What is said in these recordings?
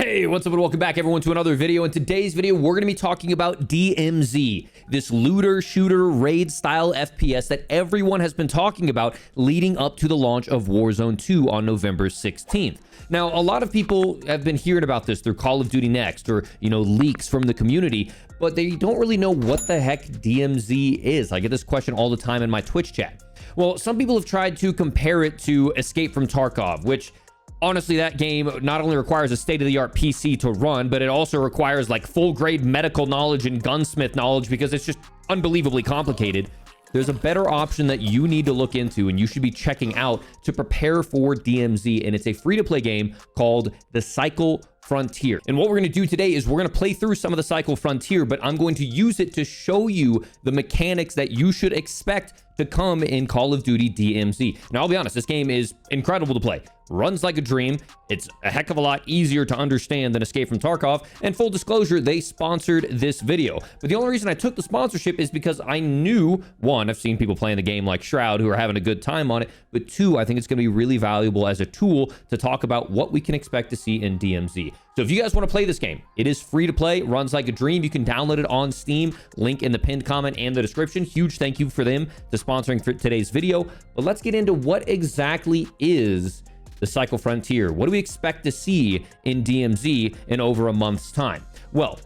Hey, what's up and welcome back everyone to another video. In today's video, we're going to be talking about DMZ, this looter shooter raid style FPS that everyone has been talking about leading up to the launch of Warzone 2 on November 16th. Now, a lot of people have been hearing about this through Call of Duty Next or, leaks from the community, but they don't really know what the heck DMZ is. I get this question all the time in my Twitch chat. Well, some people have tried to compare it to Escape from Tarkov, which honestly, that game not only requires a state-of-the-art PC to run, but it also requires like full-grade medical knowledge and gunsmith knowledge because it's just unbelievably complicated. There's a better option that you need to look into and you should be checking out to prepare for DMZ, and it's a free-to-play game called the Cycle Frontier. And what we're going to do today is we're going to play through some of the Cycle Frontier, but I'm going to use it to show you the mechanics that you should expect to come in Call of Duty DMZ. Now, I'll be honest, this game is incredible to play. Runs like a dream. It's a heck of a lot easier to understand than Escape from Tarkov. And full disclosure, they sponsored this video. But the only reason I took the sponsorship is because I knew, one, I've seen people playing the game like Shroud who are having a good time on it. But two, I think it's going to be really valuable as a tool to talk about what we can expect to see in DMZ. So if you guys want to play this game, it is free to play, runs like a dream. You can download it on Steam, link in the pinned comment and the description. Huge thank you for them to sponsoring for today's video. But let's get into what exactly is the Cycle Frontier. What do we expect to see in DMZ in over a month's time? Well,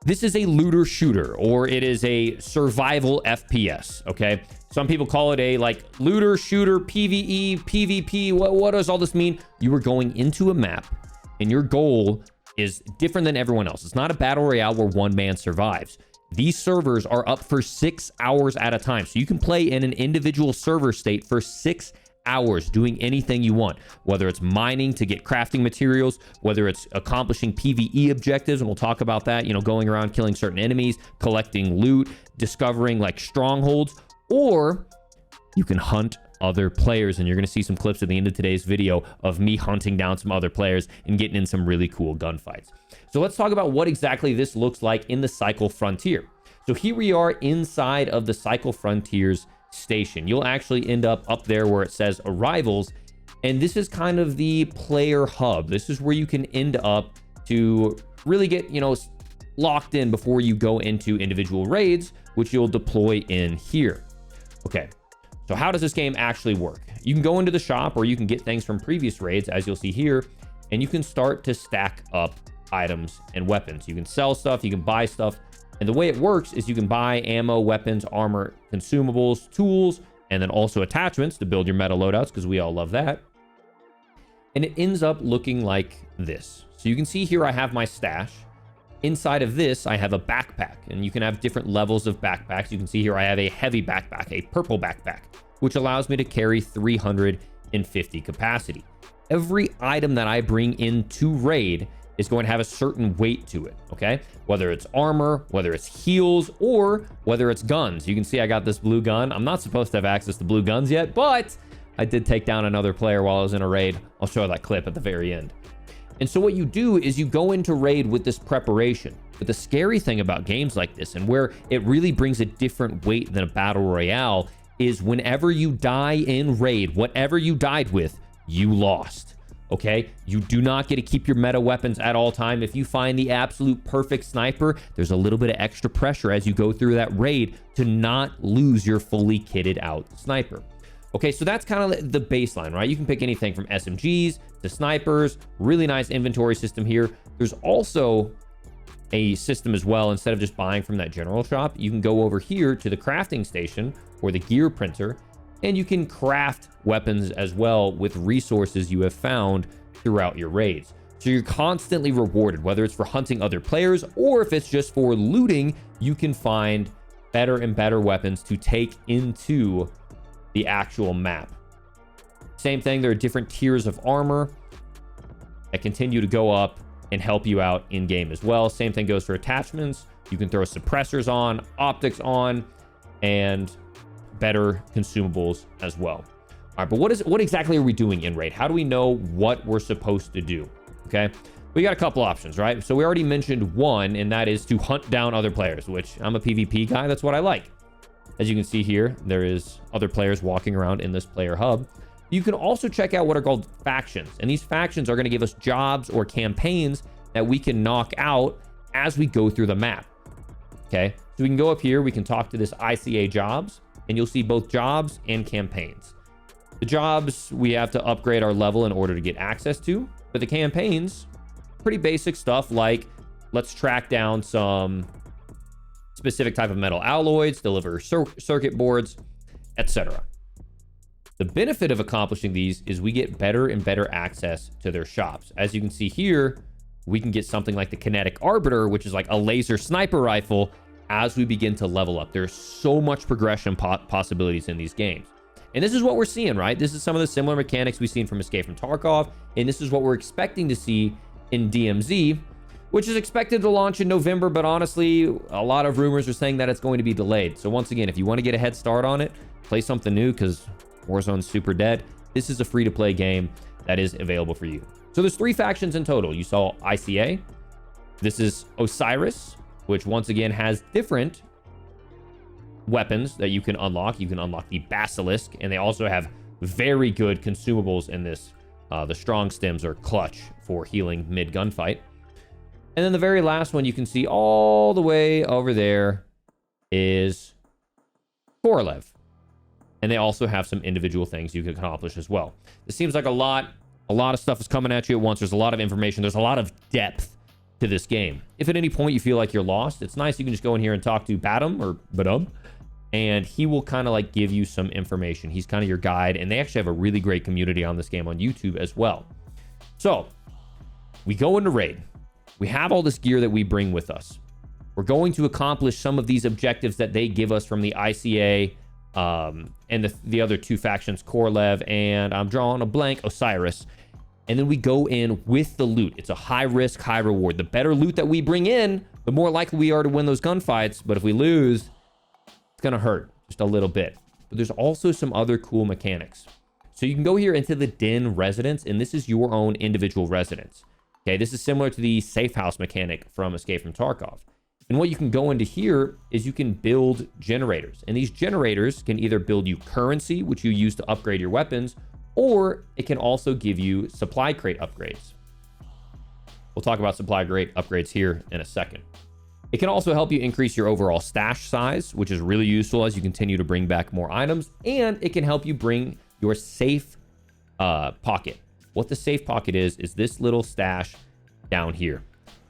this is a looter shooter, or it is a survival FPS, okay? Some people call it a looter shooter, PvE, PvP. What does all this mean? You are going into a map and your goal is different than everyone else. It's not a battle royale where one man survives. These servers are up for 6 hours at a time. So you can play in an individual server state for 6 hours doing anything you want, whether it's mining to get crafting materials, whether it's accomplishing PvE objectives, and we'll talk about that, going around killing certain enemies, collecting loot, discovering strongholds, or you can hunt other players. And you're going to see some clips at the end of today's video of me hunting down some other players and getting in some really cool gunfights. So let's talk about what exactly this looks like in the Cycle Frontier. So here we are inside of the Cycle Frontier's station. You'll actually end up there where it says arrivals, and this is kind of the player hub. This is where you can end up to really get locked in before you go into individual raids, which you'll deploy in here. Okay, so how does this game actually work? You can go into the shop, or you can get things from previous raids, as you'll see here, and you can start to stack up items and weapons. You can sell stuff, you can buy stuff. And the way it works is you can buy ammo, weapons, armor, consumables, tools, and then also attachments to build your meta loadouts, because we all love that. And it ends up looking like this. So you can see here I have my stash. Inside of this, I have a backpack, and you can have different levels of backpacks. You can see here I have a heavy backpack, a purple backpack, which allows me to carry 350 capacity. Every item that I bring into raid is going to have a certain weight to it, okay? Whether it's armor, whether it's heals, or whether it's guns. You can see I got this blue gun. I'm not supposed to have access to blue guns yet, but I did take down another player while I was in a raid. I'll show that clip at the very end. And so what you do is you go into raid with this preparation. But the scary thing about games like this, and where it really brings a different weight than a battle royale, is whenever you die in raid, whatever you died with, you lost. Okay, you do not get to keep your meta weapons at all time. If you find the absolute perfect sniper, there's a little bit of extra pressure as you go through that raid to not lose your fully kitted out sniper. Okay, so that's kind of the baseline, right? You can pick anything from SMGs to snipers. Really nice inventory system here. There's also a system as well. Instead of just buying from that general shop, you can go over here to the crafting station or the gear printer, and you can craft weapons as well with resources you have found throughout your raids. So you're constantly rewarded, whether it's for hunting other players or if it's just for looting. You can find better and better weapons to take into the actual map. Same thing, there are different tiers of armor that continue to go up and help you out in game as well. Same thing goes for attachments. You can throw suppressors on, optics on, and better consumables as well. All right, but what exactly are we doing in raid? How do we know what we're supposed to do? Okay, we got a couple options, right? So we already mentioned one, and that is to hunt down other players, which I'm a PvP guy. That's what I like. As you can see here, there is other players walking around in this player hub. You can also check out what are called factions, and these factions are going to give us jobs or campaigns that we can knock out as we go through the map. Okay, so we can go up here, we can talk to this ICA jobs, and you'll see both jobs and campaigns. The jobs, we have to upgrade our level in order to get access to, but the campaigns, pretty basic stuff like let's track down some specific type of metal alloys, deliver circuit boards, etc. The benefit of accomplishing these is we get better and better access to their shops. As you can see here, we can get something like the Kinetic Arbiter, which is like a laser sniper rifle, as we begin to level up. There's so much progression possibilities in these games. And this is what we're seeing, right? This is some of the similar mechanics we've seen from Escape from Tarkov, and this is what we're expecting to see in DMZ, which is expected to launch in November, but honestly, a lot of rumors are saying that it's going to be delayed. So once again, if you want to get a head start on it, play something new because Warzone's super dead. This is a free-to-play game that is available for you. So there's 3 factions in total. You saw ICA. This is Osiris, which once again has different weapons that you can unlock. You can unlock the Basilisk, and they also have very good consumables in this. The strong stems are clutch for healing mid-gunfight. And then the very last one you can see all the way over there is Korolev. And they also have some individual things you can accomplish as well. It seems like a lot of stuff is coming at you at once. There's a lot of information. There's a lot of depth to this game. If at any point you feel like you're lost, it's nice. You can just go in here and talk to Badum or Badum, and he will kind of like give you some information. He's kind of your guide, and they actually have a really great community on this game on YouTube as well. So we go into raid. We have all this gear that we bring with us. We're going to accomplish some of these objectives that they give us from the ICA and the other 2 factions, Korolev and I'm drawing a blank, Osiris. And then we go in with the loot. It's a high risk, high reward. The better loot that we bring in, the more likely we are to win those gunfights. But if we lose, it's going to hurt just a little bit. But there's also some other cool mechanics. So you can go here into the Den residence, and this is your own individual residence. Okay, this is similar to the safe house mechanic from Escape from Tarkov. And what you can go into here is you can build generators. And these generators can either build you currency, which you use to upgrade your weapons, or it can also give you supply crate upgrades. We'll talk about supply crate upgrades here in a second. It can also help you increase your overall stash size, which is really useful as you continue to bring back more items. And it can help you bring your safe pocket. What the safe pocket is this little stash down here.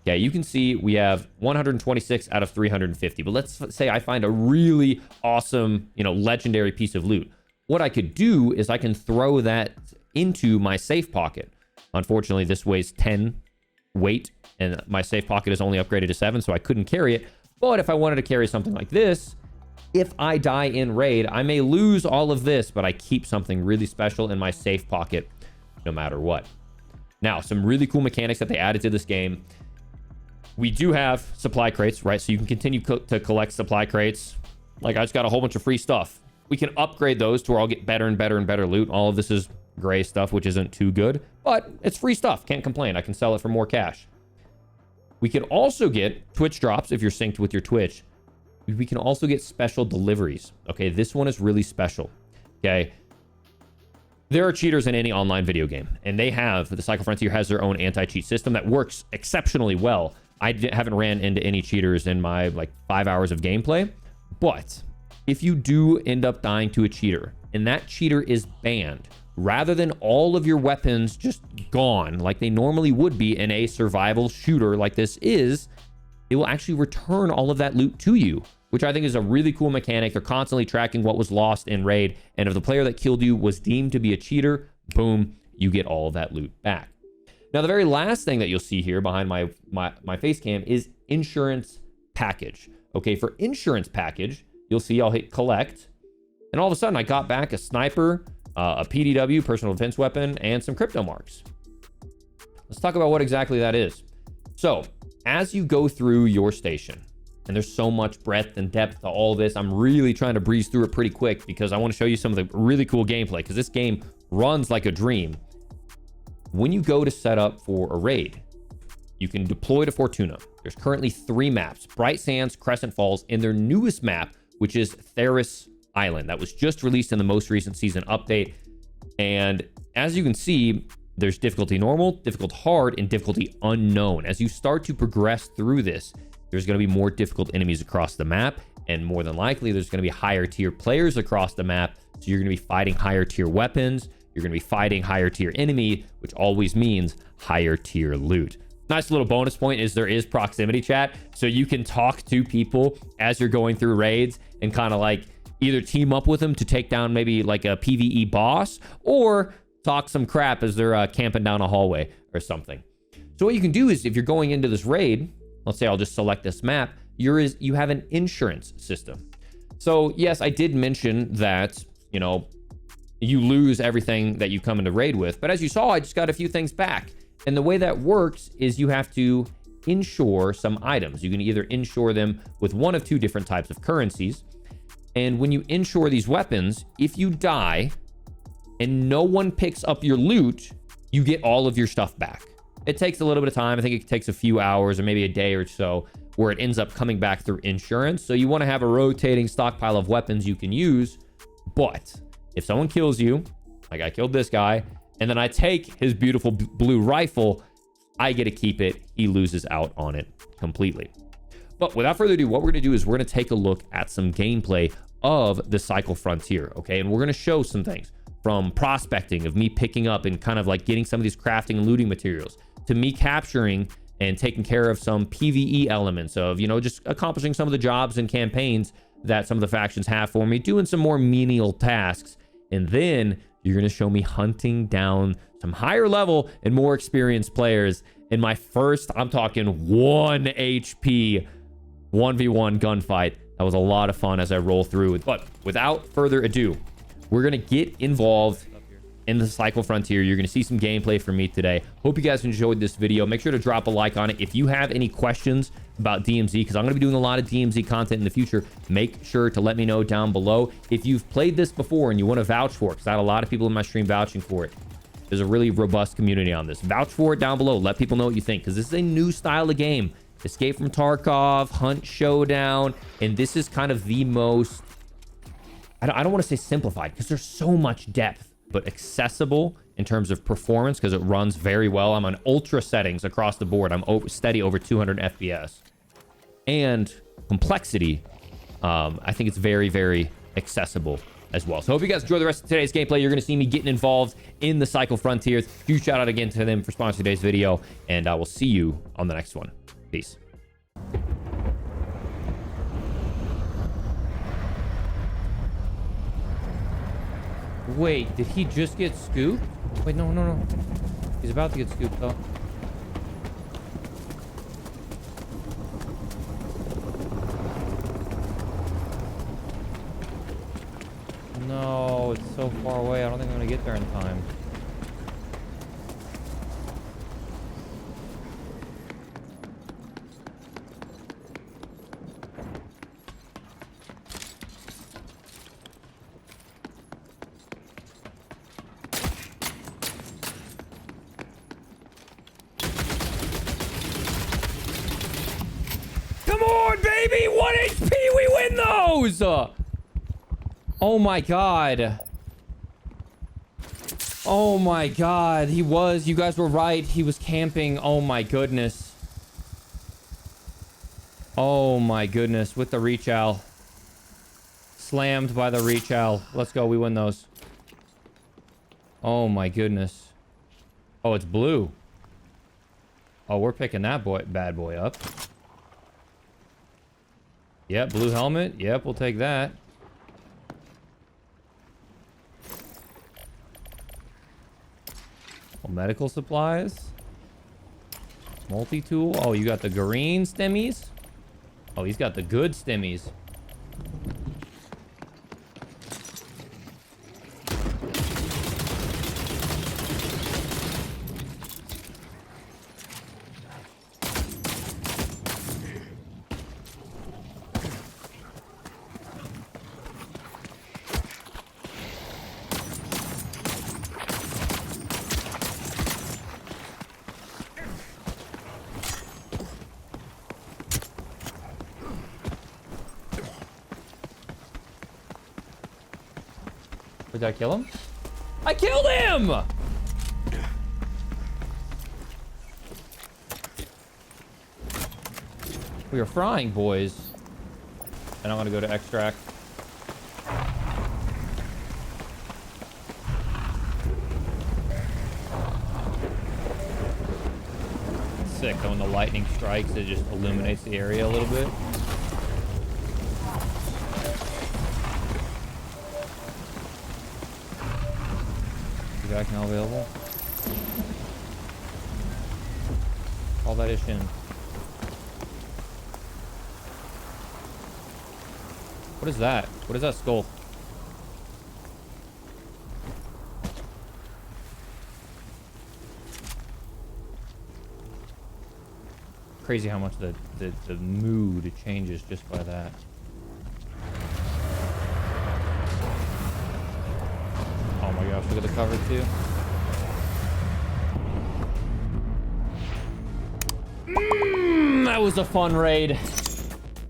Okay, you can see we have 126 out of 350. But let's say I find a really awesome, legendary piece of loot. What I could do is I can throw that into my safe pocket. Unfortunately, this weighs 10 weight, and my safe pocket is only upgraded to 7, so I couldn't carry it. But if I wanted to carry something like this, if I die in raid, I may lose all of this, but I keep something really special in my safe pocket no matter what. Now, some really cool mechanics that they added to this game. We do have supply crates, right? So you can continue to collect supply crates. Like, I just got a whole bunch of free stuff. We can upgrade those to where I'll get better and better and better loot. All of this is gray stuff, which isn't too good, but it's free stuff. Can't complain. I can sell it for more cash. We can also get Twitch drops if you're synced with your Twitch. We can also get special deliveries. Okay, this one is really special. Okay. There are cheaters in any online video game, and the Cycle Frontier has their own anti-cheat system that works exceptionally well. I haven't ran into any cheaters in my 5 hours of gameplay, but if you do end up dying to a cheater and that cheater is banned, rather than all of your weapons just gone like they normally would be in a survival shooter like this is, it will actually return all of that loot to you, which I think is a really cool mechanic. They're constantly tracking what was lost in raid, and if the player that killed you was deemed to be a cheater, boom, you get all of that loot back. Now, the very last thing that you'll see here behind my face cam is insurance package. Okay, for insurance package, you'll see I'll hit collect, and all of a sudden I got back a sniper, a PDW, personal defense weapon, and some crypto marks. Let's talk about what exactly that is. So, as you go through your station, and there's so much breadth and depth to all this, I'm really trying to breeze through it pretty quick because I want to show you some of the really cool gameplay, because this game runs like a dream. When you go to set up for a raid, you can deploy to Fortuna. There's currently 3 maps: Bright Sands, Crescent Falls, and their newest map, which is Theris Island. That was just released in the most recent season update. And as you can see, There's difficulty normal, difficult hard, and difficulty unknown. As you start to progress through this, there's going to be more difficult enemies across the map, and more than likely, there's going to be higher tier players across the map. So you're going to be fighting higher tier weapons. You're going to be fighting higher tier enemy, which always means higher tier loot. Nice little bonus point is there is proximity chat. So you can talk to people as you're going through raids and kind of like either team up with them to take down maybe like a PvE boss, or talk some crap as they're camping down a hallway or something. So what you can do is if you're going into this raid, let's say I'll just select this map, you have an insurance system. So yes, I did mention that, you know, you lose everything that you come into raid with, but as you saw, I just got a few things back. And the way that works is you have to insure some items. You can either insure them with one of two different types of currencies. And when you insure these weapons, if you die and no one picks up your loot, you get all of your stuff back. It takes a little bit of time. I think it takes a few hours or maybe a day or so where it ends up coming back through insurance. So you want to have a rotating stockpile of weapons you can use. But if someone kills you, like I killed this guy, and then I take his beautiful blue rifle, I get to keep it. He loses out on it completely. But without further ado, what we're going to do is we're going to take a look at some gameplay of the Cycle Frontier, okay? And we're going to show some things from prospecting, of me picking up and kind of like getting some of these crafting and looting materials, to me capturing and taking care of some PvE elements of, you know, just accomplishing some of the jobs and campaigns that some of the factions have for me, doing some more menial tasks. And then you're going to show me hunting down some higher level and more experienced players in my first, I'm talking 1 HP 1v1 gunfight. That was a lot of fun as I roll through. But without further ado, we're going to get involved in the Cycle Frontier. You're going to see some gameplay from me today. Hope you guys enjoyed this video. Make sure to drop a like on it. If you have any questions about DMZ, because I'm going to be doing a lot of DMZ content in the future, make sure to let me know down below. If you've played this before and you want to vouch for it, because I had a lot of people in my stream vouching for it. There's a really robust community on this. Vouch for it down below. Let people know what you think, because this is a new style of game. Escape from Tarkov, Hunt Showdown, and this is kind of the most, I don't want to say simplified, because there's so much depth, but accessible in terms of performance, because it runs very well. I'm on ultra settings across the board. I'm steady over 200 FPS. And complexity, I think it's very, very accessible as well. So hope you guys enjoy the rest of today's gameplay. You're going to see me getting involved in the Cycle Frontier. Huge shout out again to them for sponsoring today's video, and I will see you on the next one. Peace. Wait, did he just get scooped? Wait, no. He's about to get scooped, though. No, it's so far away. I don't think I'm gonna get there in time. Come on, baby! 1 HP! We win those! Oh my god. Oh my god. You guys were right. He was camping. Oh my goodness. Oh my goodness. With the reach owl. Slammed by the reach owl. Let's go. We win those. Oh my goodness. Oh, it's blue. Oh, we're picking that bad boy up. Yep, blue helmet. Yep, we'll take that. Medical supplies. Multi-tool. Oh, you got the green stemmies? Oh, he's got the good stemmies. Did I kill him? I killed him! We are frying, boys. And I'm gonna go to extract. Sick, that when the lightning strikes, it just illuminates the area a little bit. Back now available. All that ish in. What is that? What is that skull? Crazy how much the mood changes just by that. Oh my gosh, look at the cover too. That was a fun raid.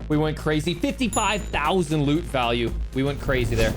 We went crazy. 55,000 loot value. We went crazy there.